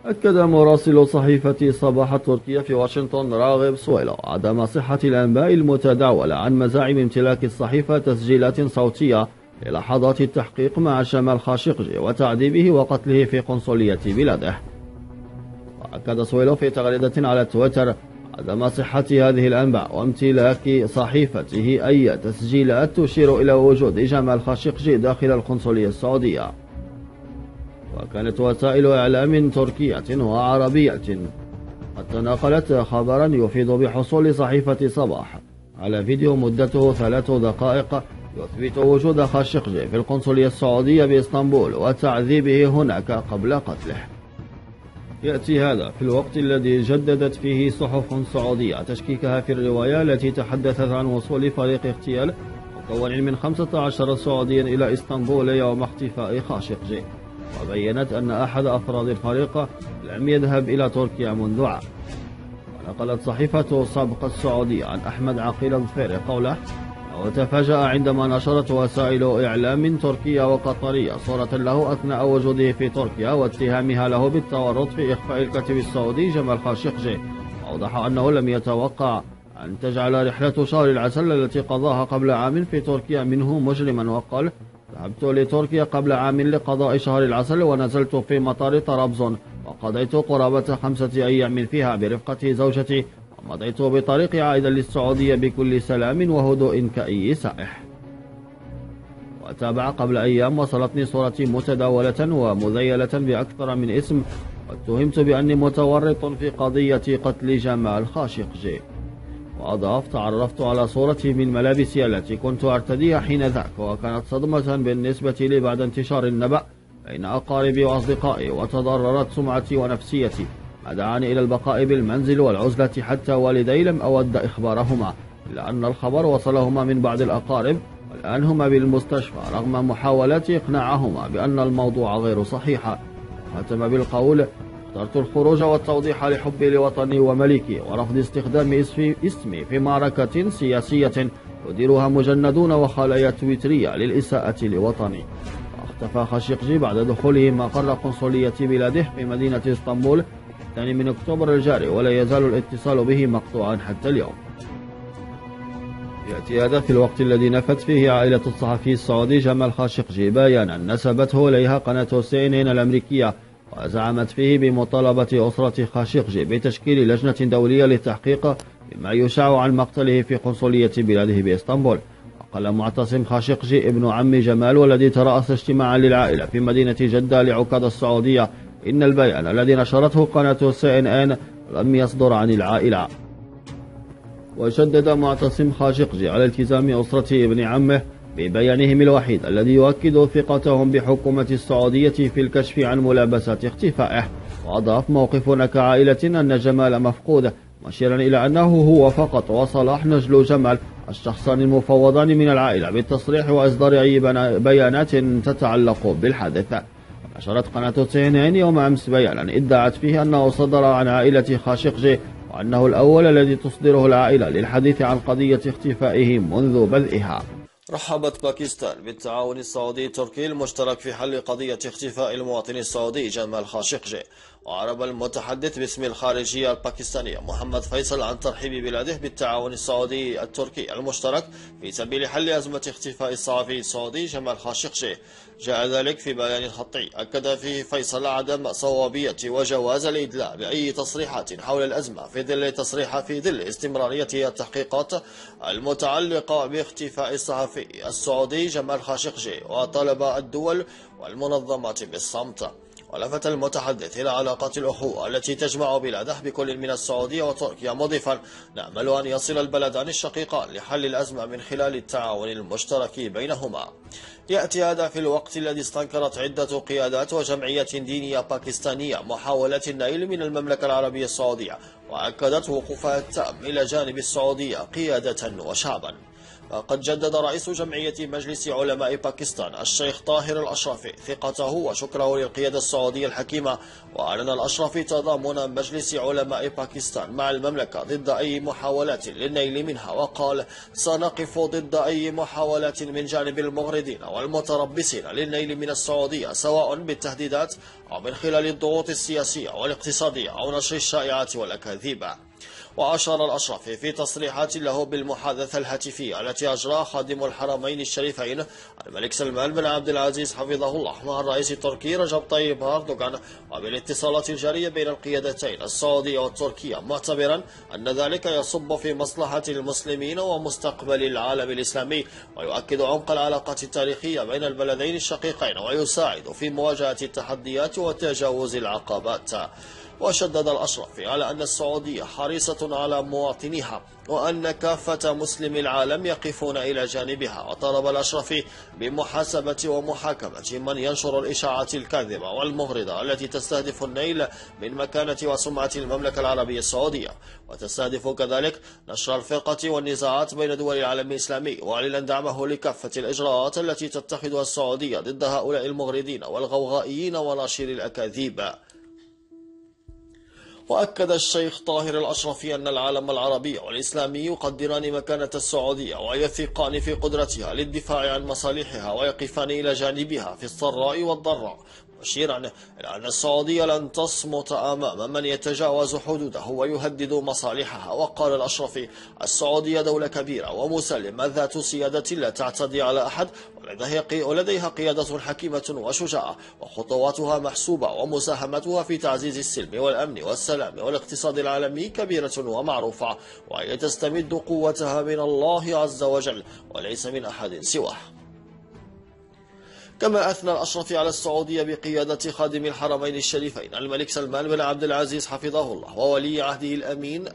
أكد مراسل صحيفة صباح التركية في واشنطن راغب سويلو عدم صحة الأنباء المتداولة عن مزاعم امتلاك الصحيفة تسجيلات صوتية للحظات التحقيق مع جمال خاشقجي وتعذيبه وقتله في قنصلية بلاده. وأكد سويلو في تغريدة على تويتر عدم صحة هذه الأنباء وامتلاك صحيفته أي تسجيلات تشير إلى وجود جمال خاشقجي داخل القنصلية السعودية. وكانت وسائل إعلام تركية وعربية قد تناقلت خبرا يفيد بحصول صحيفة صباح على فيديو مدته 3 دقائق يثبت وجود خاشقجي في القنصلية السعودية بإسطنبول وتعذيبه هناك قبل قتله. يأتي هذا في الوقت الذي جددت فيه صحف سعودية تشكيكها في الرواية التي تحدثت عن وصول فريق اغتيال مكون من 15 سعوديا إلى إسطنبول يوم اختفاء خاشقجي، وبينت أن أحد أفراد الفريق لم يذهب إلى تركيا منذ عام. ونقلت صحيفة سابق السعودية عن أحمد عقيل الظفيري قوله أنه تفاجأ عندما نشرت وسائل إعلام تركية وقطرية صورة له أثناء وجوده في تركيا واتهامها له بالتورط في إخفاء الكاتب السعودي جمال خاشقجي. أوضح أنه لم يتوقع أن تجعل رحلة شهر العسل التي قضاها قبل عام في تركيا منه مجرما، وقال ذهبت لتركيا قبل عام لقضاء شهر العسل ونزلت في مطار طرابزون وقضيت قرابة 5 أيام فيها برفقة زوجتي ومضيت بطريق عائدا للسعودية بكل سلام وهدوء كأي سائح. وتابع قبل أيام وصلتني صورتي متداولة ومذيلة بأكثر من اسم واتهمت بأني متورط في قضية قتل جمال خاشقجي. وأضاف تعرفت على صورتي من ملابسي التي كنت أرتديها حين ذاك وكانت صدمة بالنسبة لي بعد انتشار النبأ بين أقاربي وأصدقائي وتضررت سمعتي ونفسيتي ما دعاني إلى البقاء بالمنزل والعزلة حتى والدي لم أود إخبارهما، إلا أن الخبر وصلهما من بعض الأقارب والآن هما بالمستشفى رغم محاولات إقناعهما بأن الموضوع غير صحيح. ختم بالقول اخترت الخروج والتوضيح لحبي لوطني وملكي ورفض استخدام اسمي في معركة سياسية يديرها مجندون وخلايا تويترية للإساءة لوطني. واختفى خاشقجي بعد دخوله مقر قنصلية بلاده في مدينة اسطنبول 2 من أكتوبر الجاري ولا يزال الاتصال به مقطوعا حتى اليوم. يأتي هذا في الوقت الذي نفت فيه عائلة الصحفي السعودي جمال خاشقجي بيانا نسبته إليها قناة CNN الأمريكية وزعمت فيه بمطالبة أسرة خاشقجي بتشكيل لجنة دولية للتحقيق بما يشاع عن مقتله في قنصلية بلاده بإسطنبول. وقال معتصم خاشقجي ابن عم جمال والذي ترأس اجتماعا للعائلة في مدينة جدة لعكاظ السعودية إن البيان الذي نشرته قناة CNN لم يصدر عن العائلة. وشدد معتصم خاشقجي على التزام أسرة ابن عمه ببيانهم الوحيد الذي يؤكد ثقتهم بحكومة السعودية في الكشف عن ملابسات اختفائه. وأضاف موقفنا كعائلة أن جمال مفقود، مشيرا إلى أنه هو فقط وصلاح نجل جمال الشخصان المفوضان من العائلة بالتصريح وإصدار أي بيانات تتعلق بالحادث. نشرت قناة CNN يوم أمس بيانا ادعت فيه أنه صدر عن عائلة خاشقجي وأنه الأول الذي تصدره العائلة للحديث عن قضية اختفائه منذ بدئها. رحبت باكستان بالتعاون السعودي التركي المشترك في حل قضية اختفاء المواطن السعودي جمال خاشقجي. وأعرب المتحدث باسم الخارجية الباكستانية محمد فيصل عن ترحيب بلاده بالتعاون السعودي التركي المشترك في سبيل حل أزمة اختفاء الصحفي السعودي جمال خاشقجي. جاء ذلك في بيان خطي أكد فيه فيصل عدم صوابية وجواز الإدلاء بأي تصريحات حول الأزمة في ظل استمرارية التحقيقات المتعلقة باختفاء الصحفي السعودي جمال خاشقجي، وطالب الدول والمنظمات بالصمت. ولفت المتحدث إلى علاقات الأخوة التي تجمع بلاده بكل من السعودية وتركيا، مضيفا نأمل أن يصل البلدان الشقيقان لحل الأزمة من خلال التعاون المشترك بينهما. يأتي هذا في الوقت الذي استنكرت عدة قيادات وجمعيات دينية باكستانية محاولة النيل من المملكة العربية السعودية، وأكدت وقوفها التام إلى جانب السعودية قيادة وشعبا. فقد جدد رئيس جمعية مجلس علماء باكستان الشيخ طاهر الأشرفي ثقته وشكره للقيادة السعودية الحكيمة، وأعلن الأشرفي تضامن مجلس علماء باكستان مع المملكة ضد أي محاولات للنيل منها، وقال: سنقف ضد أي محاولات من جانب المغردين والمتربصين للنيل من السعودية، سواء بالتهديدات أو من خلال الضغوط السياسية والاقتصادية أو نشر الشائعات والأكاذيب. وأشار الأشرفي في تصريحات له بالمحادثة الهاتفية التي أجراها خادم الحرمين الشريفين الملك سلمان بن عبد العزيز حفظه الله مع الرئيس التركي رجب طيب أردوغان، وبالاتصالات الجارية بين القيادتين السعودية والتركية، معتبرا أن ذلك يصب في مصلحة المسلمين ومستقبل العالم الإسلامي، ويؤكد عمق العلاقات التاريخية بين البلدين الشقيقين، ويساعد في مواجهة التحديات وتجاوز العقبات. وشدد الأشرفي على أن السعودية حريصة على مواطنيها، وأن كافة مسلمي العالم يقفون إلى جانبها، وطلب الأشرفي بمحاسبة ومحاكمة من ينشر الإشاعات الكاذبة والمغرضة التي تستهدف النيل من مكانة وسمعة المملكة العربية السعودية، وتستهدف كذلك نشر الفرقة والنزاعات بين دول العالم الإسلامي، وأعلن دعمه لكافة الإجراءات التي تتخذها السعودية ضد هؤلاء المغرضين والغوغائيين وناشري الأكاذيب. وأكد الشيخ طاهر الأشرفي أن العالم العربي والإسلامي يقدران مكانة السعودية ويثقان في قدرتها للدفاع عن مصالحها ويقفان إلى جانبها في السراء والضراء، مشيرا إلى أن السعودية لن تصمت أمام من يتجاوز حدوده ويهدد مصالحها. وقال الأشرفي: السعودية دولة كبيرة ومسلمة ذات سيادة لا تعتدي على أحد، ولديها قيادة حكيمة وشجاعة، وخطواتها محسوبة، ومساهمتها في تعزيز السلم والأمن والسلام والاقتصاد العالمي كبيرة ومعروفة، وهي تستمد قوتها من الله عز وجل وليس من أحد سواه. كما أثنى الأشرفي على السعودية بقيادة خادم الحرمين الشريفين الملك سلمان بن عبد العزيز حفظه الله وولي عهده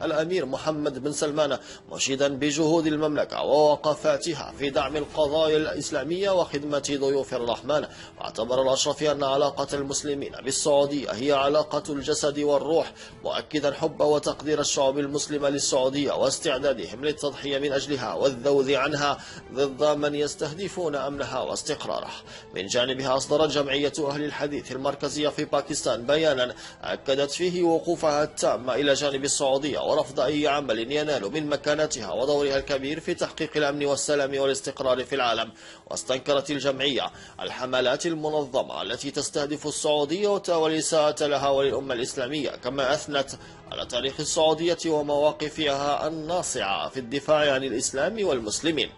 الأمير محمد بن سلمان، مشيدا بجهود المملكة ووقفاتها في دعم القضايا الإسلامية وخدمة ضيوف الرحمن. واعتبر الأشرفي أن علاقة المسلمين بالسعودية هي علاقة الجسد والروح، مؤكدا حب وتقدير الشعوب المسلمة للسعودية واستعدادهم للتضحية من أجلها والذوذ عنها ضد من يستهدفون أمنها واستقرارها. من جانبها أصدرت جمعية أهل الحديث المركزية في باكستان بيانا أكدت فيه وقوفها التام إلى جانب السعودية ورفض أي عمل ينال من مكانتها ودورها الكبير في تحقيق الأمن والسلام والاستقرار في العالم. واستنكرت الجمعية الحملات المنظمة التي تستهدف السعودية والإساءة لها وللأمة الإسلامية، كما أثنت على تاريخ السعودية ومواقفها الناصعة في الدفاع عن الإسلام والمسلمين.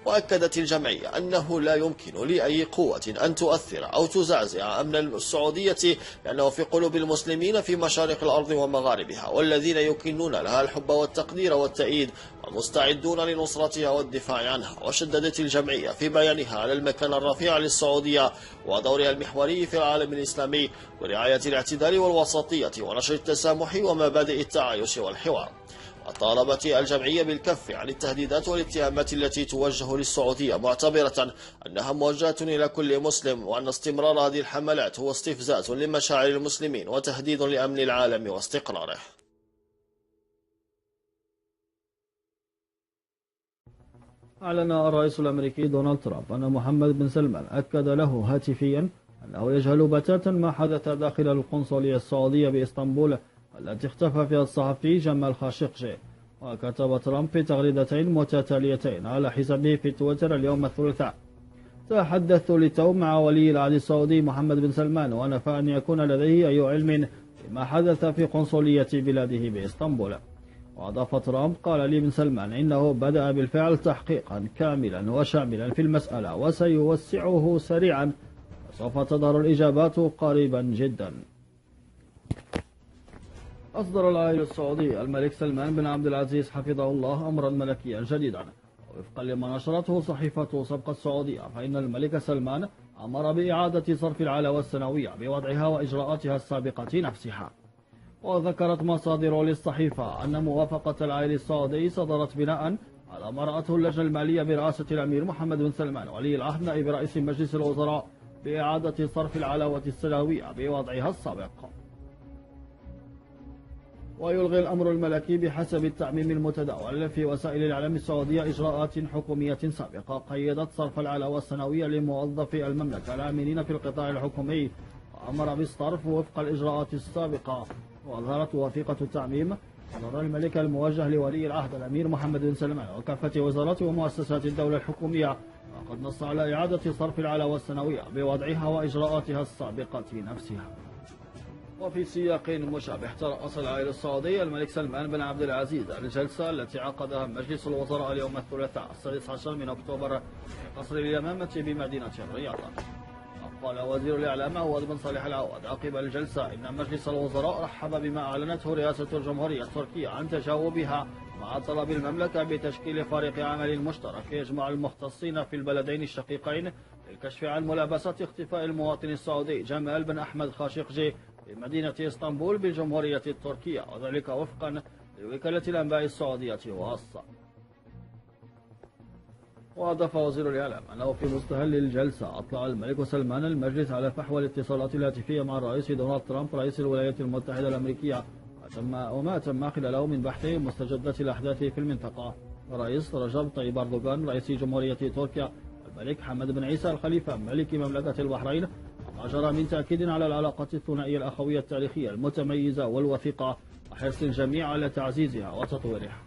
وأكدت الجمعية أنه لا يمكن لأي قوة أن تؤثر أو تزعزع أمن السعودية، لأنه في قلوب المسلمين في مشارق الأرض ومغاربها، والذين يكنون لها الحب والتقدير والتأييد ومستعدون لنصرتها والدفاع عنها. وشددت الجمعية في بيانها على المكان الرفيع للسعودية ودورها المحوري في العالم الإسلامي ورعاية الاعتدال والوسطية ونشر التسامح ومبادئ التعايش والحوار. وطالبت الجمعية بالكف عن التهديدات والاتهامات التي توجه للسعودية، معتبرة أنها موجهة إلى كل مسلم، وأن استمرار هذه الحملات هو استفزاز لمشاعر المسلمين وتهديد لأمن العالم واستقراره. أعلن الرئيس الأمريكي دونالد ترامب أن محمد بن سلمان أكد له هاتفيا أنه يجهل بتاتا ما حدث داخل القنصلية السعودية بإسطنبول التي اختفى فيها الصحفي جمال خاشقجي. وكتب ترامب في تغريدتين متتاليتين على حسابه في تويتر اليوم الثلاثاء: تحدثت للتو مع ولي العهد السعودي محمد بن سلمان، ونفى أن يكون لديه أي علم بما حدث في قنصلية بلاده بإسطنبول. وأضاف ترامب: قال لي بن سلمان إنه بدأ بالفعل تحقيقا كاملا وشاملا في المسألة وسيوسعه سريعا، وسوف تظهر الإجابات قريبا جدا. أصدر العائل السعودي الملك سلمان بن عبد العزيز حفظه الله أمرا ملكيا جديدا، وفقا لما نشرته صحيفة سبق السعودية، فإن الملك سلمان أمر بإعادة صرف العلاوة السنوية بوضعها وإجراءاتها السابقة نفسها. وذكرت مصادر للصحيفة أن موافقة العائل السعودي صدرت بناء على ما رأته اللجنة المالية برئاسة الأمير محمد بن سلمان ولي العهد نائب رئيس مجلس الوزراء بإعادة صرف العلاوة السنوية بوضعها السابق. ويلغي الأمر الملكي بحسب التعميم المتداول في وسائل الإعلام السعودية إجراءات حكومية سابقة قيدت صرف العلاوة السنوية لموظفي المملكة العاملين في القطاع الحكومي، وأمر بالصرف وفق الإجراءات السابقة. وأظهرت وثيقة التعميم قرار الملك الموجه لولي العهد الأمير محمد بن سلمان وكافة وزارات ومؤسسات الدولة الحكومية، وقد نص على إعادة صرف العلاوة السنوية بوضعها وإجراءاتها السابقة نفسها. وفي سياق مشابه، ترأس العائل السعودي الملك سلمان بن عبد العزيز الجلسة التي عقدها مجلس الوزراء اليوم الثلاثاء 16 من أكتوبر في قصر اليمامة بمدينة الرياض. قال وزير الإعلام عواد بن صالح العواد عقب الجلسة إن مجلس الوزراء رحب بما أعلنته رئاسة الجمهورية التركية عن تجاوبها مع طلب المملكة بتشكيل فريق عمل مشترك يجمع المختصين في البلدين الشقيقين للكشف عن ملابسة اختفاء المواطن السعودي جمال بن أحمد خاشقجي في مدينة اسطنبول بالجمهورية التركية، وذلك وفقا لوكالة الأنباء السعودية واسطة. وأضاف وزير الإعلام أنه في مستهل الجلسة أطلع الملك سلمان المجلس على فحوى الاتصالات الهاتفية مع الرئيس دونالد ترامب رئيس الولايات المتحدة الأمريكية وما تم خلاله من بحث مستجدات الأحداث في المنطقة. الرئيس رجب طيب أردوغان رئيس جمهورية تركيا والملك حمد بن عيسى الخليفة ملك مملكة البحرين ما جرى من تأكيد على العلاقات الثنائية الأخوية التاريخية المتميزة والوثيقة وحرص الجميع على تعزيزها وتطويرها.